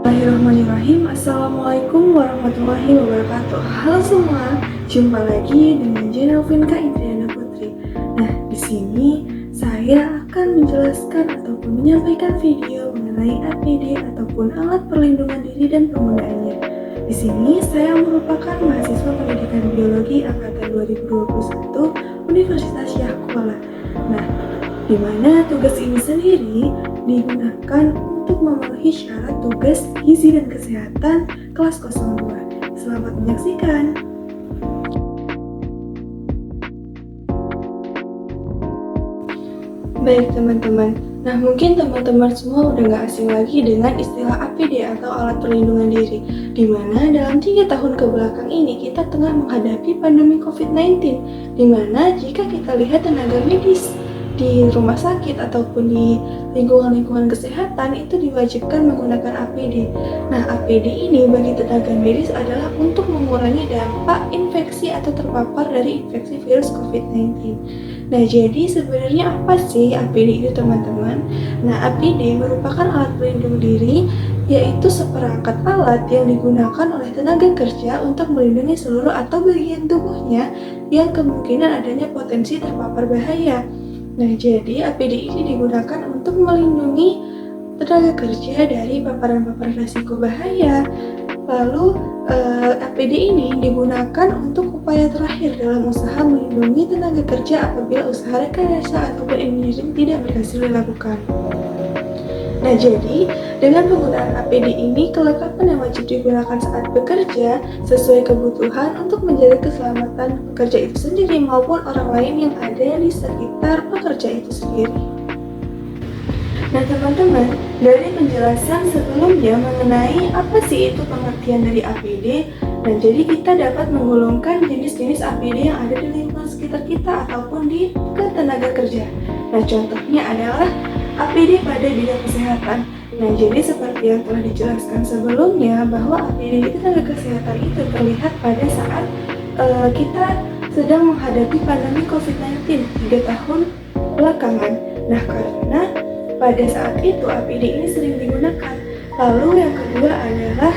Bismillahirrahmanirrahim. Assalamualaikum warahmatullahi wabarakatuh. Halo semua, jumpa lagi dengan channel Vinka Indriana Putri. Nah, di sini saya akan menjelaskan ataupun menyampaikan video mengenai APD ataupun alat perlindungan diri dan penggunaannya. Di sini saya merupakan mahasiswa pendidikan biologi angkatan 2021 Universitas Syahkuala. Nah, di mana tugas ini sendiri digunakan untuk memenuhi syarat tugas gizi dan kesehatan kelas 02. Selamat menyaksikan. Baik teman-teman, nah mungkin teman-teman semua udah gak asing lagi dengan istilah APD atau alat perlindungan diri, di mana dalam 3 tahun kebelakang ini kita tengah menghadapi pandemi COVID-19, di mana jika kita lihat tenaga medis di rumah sakit ataupun di lingkungan-lingkungan kesehatan itu diwajibkan menggunakan APD. Nah, APD ini bagi tenaga medis adalah untuk mengurangi dampak infeksi atau terpapar dari infeksi virus COVID-19. Nah, jadi sebenarnya apa sih APD itu teman-teman? Nah, APD merupakan alat pelindung diri, yaitu seperangkat alat yang digunakan oleh tenaga kerja untuk melindungi seluruh atau bagian tubuhnya yang kemungkinan adanya potensi terpapar bahaya. Nah, jadi APD ini digunakan untuk melindungi tenaga kerja dari paparan-paparan risiko bahaya. Lalu APD ini digunakan untuk upaya terakhir dalam usaha melindungi tenaga kerja apabila usaha rekayasa ataupun engineering tidak berhasil dilakukan. Nah, jadi dengan penggunaan APD ini kelengkapan yang wajib digunakan saat bekerja sesuai kebutuhan untuk menjaga keselamatan pekerja itu sendiri maupun orang lain yang ada di sekitar pekerja itu sendiri. Nah teman-teman, dari penjelasan sebelumnya mengenai apa sih itu pengertian dari APD, nah jadi kita dapat menggolongkan jenis-jenis APD yang ada di lingkungan sekitar kita ataupun di tenaga kerja. Nah contohnya adalah APD pada bidang kesehatan. Nah, jadi seperti yang telah dijelaskan sebelumnya bahwa APD di tenaga kesehatan itu terlihat pada saat kita sedang menghadapi pandemi COVID-19 3 tahun belakangan. Nah, karena pada saat itu APD ini sering digunakan. Lalu yang kedua adalah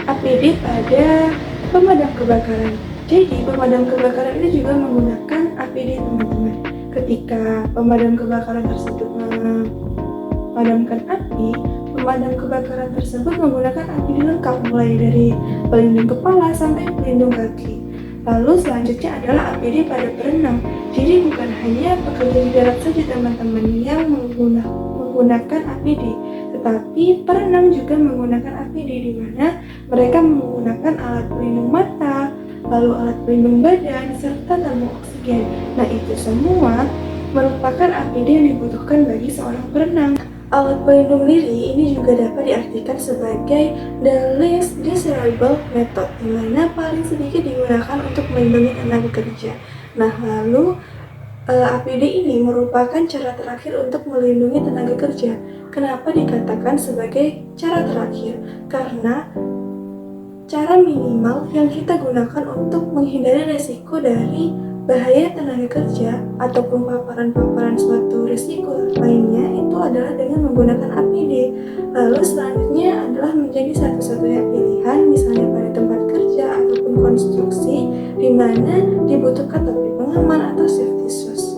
APD pada pemadam kebakaran. Jadi, pemadam kebakaran ini juga menggunakan APD teman-teman. Ketika pemadam kebakaran tersebut memadamkan api, pemadam kebakaran tersebut menggunakan APD lengkap mulai dari pelindung kepala sampai pelindung kaki. Lalu selanjutnya adalah APD pada perenang. Jadi bukan hanya pekerja di darat saja teman-teman yang menggunakan APD, tetapi perenang juga menggunakan APD, di mana mereka menggunakan alat pelindung mata, lalu alat pelindung badan, serta tabung oksigen. Nah, itu semua merupakan APD yang dibutuhkan bagi seorang perenang. Alat pelindung diri ini juga dapat diartikan sebagai the least desirable method, di mana paling sedikit digunakan untuk melindungi tenaga kerja. Nah, lalu APD ini merupakan cara terakhir untuk melindungi tenaga kerja. Kenapa dikatakan sebagai cara terakhir? Karena cara minimal yang kita gunakan untuk menghindari resiko dari bahaya tenaga kerja ataupun paparan-paparan suatu risiko lainnya itu adalah dengan menggunakan APD. Lalu selanjutnya adalah menjadi satu-satunya pilihan misalnya pada tempat kerja ataupun konstruksi di mana dibutuhkan topi pengaman atau safety shoes.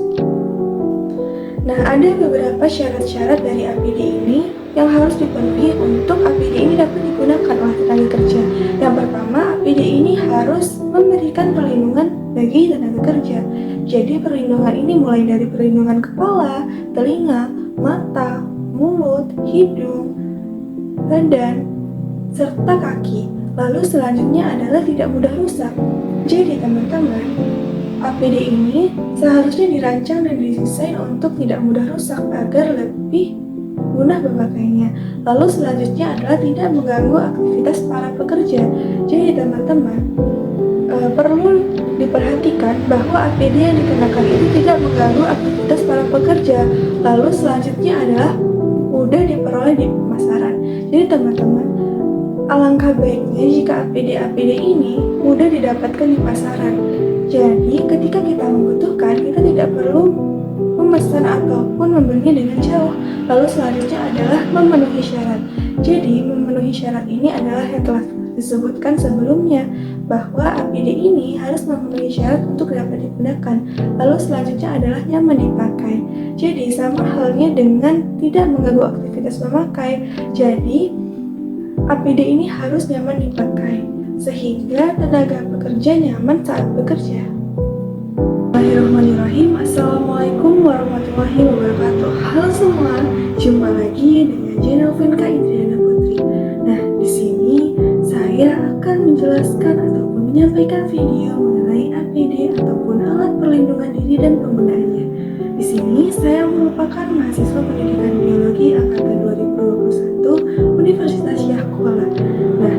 Nah, ada beberapa syarat-syarat dari APD ini yang harus dipenuhi untuk APD ini dapat digunakan oleh tenaga kerja. Yang pertama, APD ini harus memberikan perlindungan bagi tenaga kerja. Jadi perlindungan ini mulai dari perlindungan kepala, telinga, mata, mulut, hidung, badan, serta kaki. Lalu selanjutnya adalah tidak mudah rusak. Jadi teman-teman, APD ini seharusnya dirancang dan didesain untuk tidak mudah rusak agar lebih mudah memakainya. Lalu selanjutnya adalah tidak mengganggu aktivitas para pekerja. Jadi teman-teman, perlu diperhatikan bahwa APD yang dikenakan itu tidak mengganggu aktivitas para pekerja. Lalu selanjutnya adalah mudah diperoleh di pasaran. Jadi teman-teman, alangkah baiknya jika APD ini mudah didapatkan di pasaran. Jadi ketika kita membutuhkan, kita tidak perlu memesan ataupun membelinya dengan jauh. Lalu selanjutnya adalah memenuhi syarat. Jadi memenuhi syarat ini adalah yang telah disebutkan sebelumnya, bahwa APD ini harus memenuhi syarat untuk dapat digunakan. Lalu selanjutnya adalah nyaman dipakai. Jadi sama halnya dengan tidak mengganggu aktivitas memakai. Jadi APD ini harus nyaman dipakai sehingga tenaga pekerja nyaman saat bekerja. Bismillahirrahmanirrahim. Assalamualaikum warahmatullahi wabarakatuh. Halo semua, jumpa lagi dengan channel Vinka Indriana Putri. Nah, di sini saya akan menjelaskan ataupun menyampaikan video mengenai APD ataupun alat perlindungan diri dan penggunaannya. Di sini saya merupakan mahasiswa pendidikan biologi angkatan 2021 Universitas Syahkuala. Nah,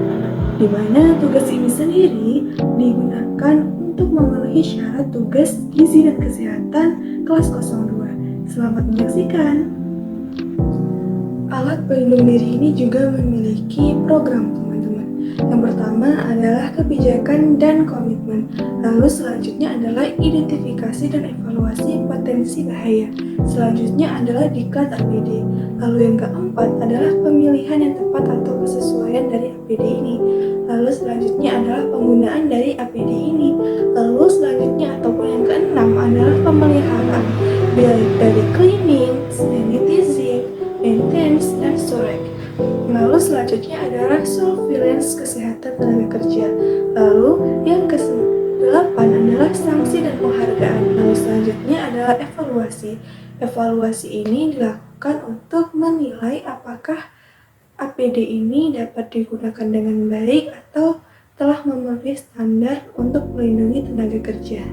di mana tugas ini sendiri digunakan untuk memenuhi syarat tugas gizi dan kesehatan kelas 02. Selamat menyaksikan. Alat pelindung diri ini juga memiliki program, teman-teman. Yang pertama adalah kebijakan dan komitmen. Lalu selanjutnya adalah identifikasi dan evaluasi potensi bahaya. Selanjutnya adalah diklat APD. Lalu yang keempat adalah pemilihan yang tepat atau kesesuaian dari APD ini. Lalu selanjutnya adalah penggunaan dari APD ini. Lalu selanjutnya ataupun yang keenam adalah pemeliharaan dari cleaning, sanitizing, maintenance, dan storage. Lalu selanjutnya adalah surveillance kesehatan tenaga kerja. Lalu yang ke-8 adalah sanksi dan penghargaan. Lalu selanjutnya adalah evaluasi. Evaluasi ini dilakukan untuk menilai apakah APD ini dapat digunakan dengan baik atau telah memenuhi standar untuk melindungi tenaga kerja.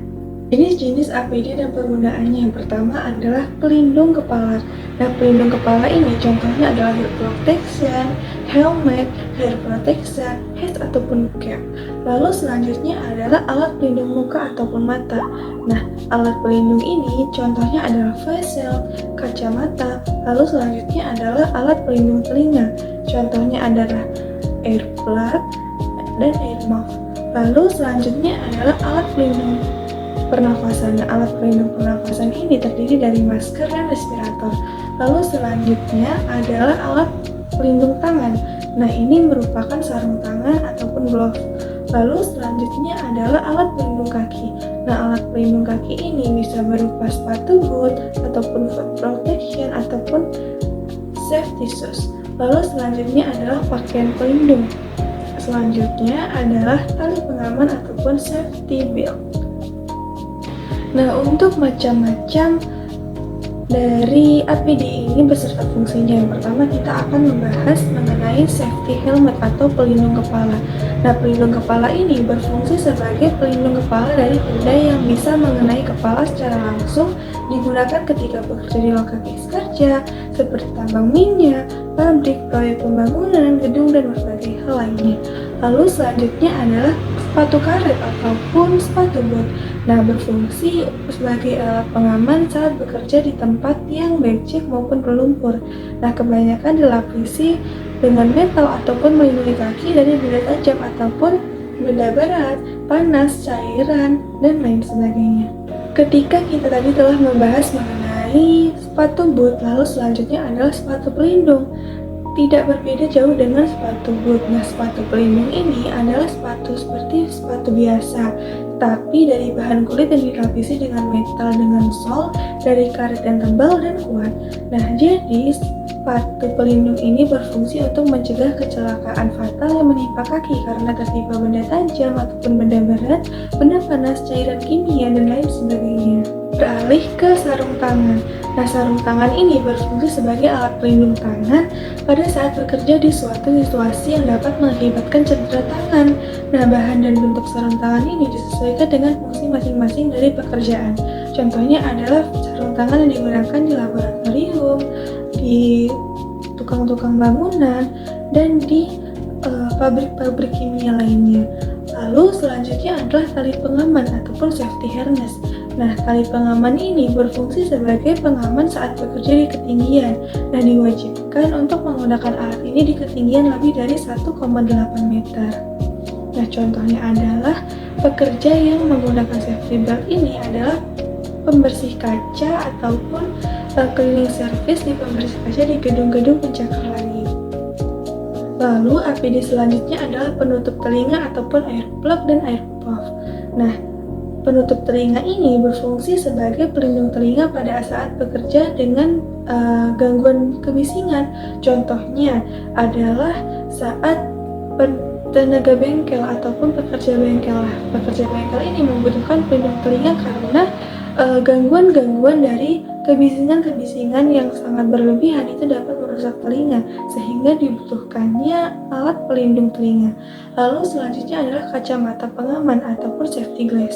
Jenis-jenis APD dan penggunaannya, yang pertama adalah pelindung kepala. Nah, pelindung kepala ini contohnya adalah head protection, helmet, hair protection, hat ataupun cap. Lalu selanjutnya adalah alat pelindung muka ataupun mata. Nah, alat pelindung ini contohnya adalah face shield, kacamata. Lalu selanjutnya adalah alat pelindung telinga. Contohnya adalah earplug dan earmuff. Lalu selanjutnya adalah alat pelindung pernafasan. Alat pelindung pernafasan ini terdiri dari masker dan respirator. Lalu selanjutnya adalah alat pelindung tangan. Nah, ini merupakan sarung tangan ataupun glove. Lalu selanjutnya adalah alat pelindung kaki. Nah, alat pelindung kaki ini bisa berupa sepatu boot ataupun foot protection ataupun safety shoes. Lalu selanjutnya adalah pakaian pelindung. Selanjutnya adalah tali pengaman ataupun safety belt. Nah, untuk macam-macam dari APD ini beserta fungsinya, yang pertama kita akan membahas mengenai safety helmet atau pelindung kepala. Nah, pelindung kepala ini berfungsi sebagai pelindung kepala dari benda yang bisa mengenai kepala secara langsung, digunakan ketika bekerja di lokasi kerja seperti tambang minyak, pabrik, proyek pembangunan, gedung, dan berbagai hal lainnya. Lalu selanjutnya adalah sepatu karet ataupun sepatu boot. Nah, berfungsi sebagai alat pengaman saat bekerja di tempat yang becek maupun berlumpur. Nah, kebanyakan dilapisi dengan metal ataupun melindungi kaki dari benda tajam ataupun benda berat, panas, cairan, dan lain sebagainya. Ketika kita tadi telah membahas mengenai sepatu boot, lalu selanjutnya adalah sepatu pelindung. Tidak berbeda jauh dengan sepatu boot. Nah, sepatu pelindung ini adalah sepatu seperti sepatu biasa, tapi dari bahan kulit yang dilapisi dengan metal dengan sol dari karet yang tebal dan kuat. Nah, jadi sepatu pelindung ini berfungsi untuk mencegah kecelakaan fatal yang menimpa kaki karena tertimpa benda tajam ataupun benda berat, benda panas, cairan kimia, dan lain sebagainya. Beralih ke sarung tangan. Nah, sarung tangan ini berfungsi sebagai alat pelindung tangan pada saat bekerja di suatu situasi yang dapat mengakibatkan cedera tangan. Nah, bahan dan bentuk sarung tangan ini disesuaikan dengan fungsi masing-masing dari pekerjaan. Contohnya adalah sarung tangan yang digunakan di laboratorium, di tukang-tukang bangunan, dan di pabrik-pabrik kimia lainnya. Lalu selanjutnya adalah tali pengaman ataupun safety harness. Nah, tali pengaman ini berfungsi sebagai pengaman saat bekerja di ketinggian. Nah, diwajibkan untuk menggunakan alat ini di ketinggian lebih dari 1,8 meter. Nah, contohnya adalah pekerja yang menggunakan safety belt ini adalah pembersih kaca ataupun cleaning service di pembersih kaca di gedung-gedung pencakar langit. Lalu APD selanjutnya adalah penutup telinga ataupun earplug dan earmuff. Nah, penutup telinga ini berfungsi sebagai pelindung telinga pada saat bekerja dengan gangguan kebisingan. Contohnya adalah saat tenaga bengkel ataupun pekerja bengkel. Pekerja bengkel ini membutuhkan pelindung telinga karena gangguan-gangguan dari kebisingan-kebisingan yang sangat berlebihan itu dapat merusak telinga, sehingga dibutuhkannya alat pelindung telinga. Lalu selanjutnya adalah kacamata pengaman ataupun safety glass.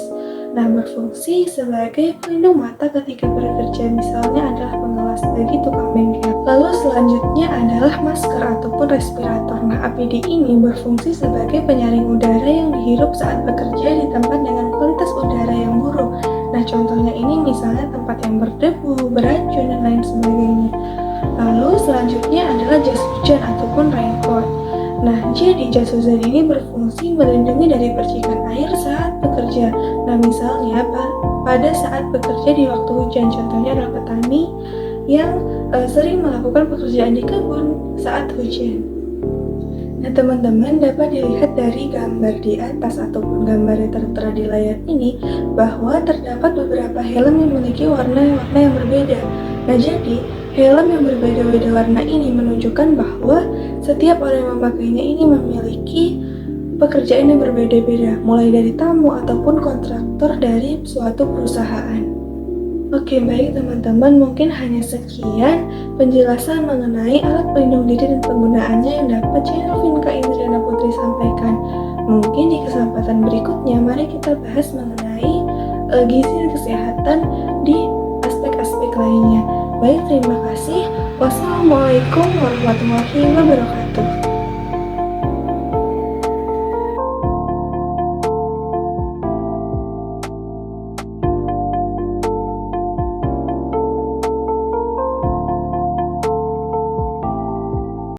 Nah, berfungsi sebagai pelindung mata ketika bekerja, misalnya adalah pengawas bagi tukang bengkel. Lalu selanjutnya adalah masker ataupun respirator. Nah, APD ini berfungsi sebagai penyaring udara yang dihirup saat bekerja di tempat dengan kualitas udara yang buruk. Nah, contohnya ini misalnya tempat yang berdebu, beracun, dan lain sebagainya. Lalu selanjutnya adalah jas hujan ataupun raincoat. Nah, jadi jas hujan ini berfungsi melindungi dari percikan air saat bekerja. Nah, misalnya pada saat bekerja di waktu hujan, contohnya adalah petani yang sering melakukan pekerjaan di kebun saat hujan. Nah, teman-teman dapat dilihat dari gambar di atas ataupun gambar yang tertera di layar ini bahwa terdapat beberapa helm yang memiliki warna-warna yang berbeda. Nah, jadi helm yang berbeda-beda warna ini menunjukkan bahwa setiap orang yang memakainya ini memiliki pekerjaan yang berbeda-beda, mulai dari tamu ataupun kontraktor dari suatu perusahaan. Oke, baik teman-teman, mungkin hanya sekian penjelasan mengenai alat pelindung diri dan penggunaannya yang dapat channel Vinka Indriana Putri sampaikan. Mungkin di kesempatan berikutnya, mari kita bahas mengenai gizi dan kesehatan di aspek-aspek lainnya. Baik, terima kasih. Wassalamualaikum warahmatullahi wabarakatuh.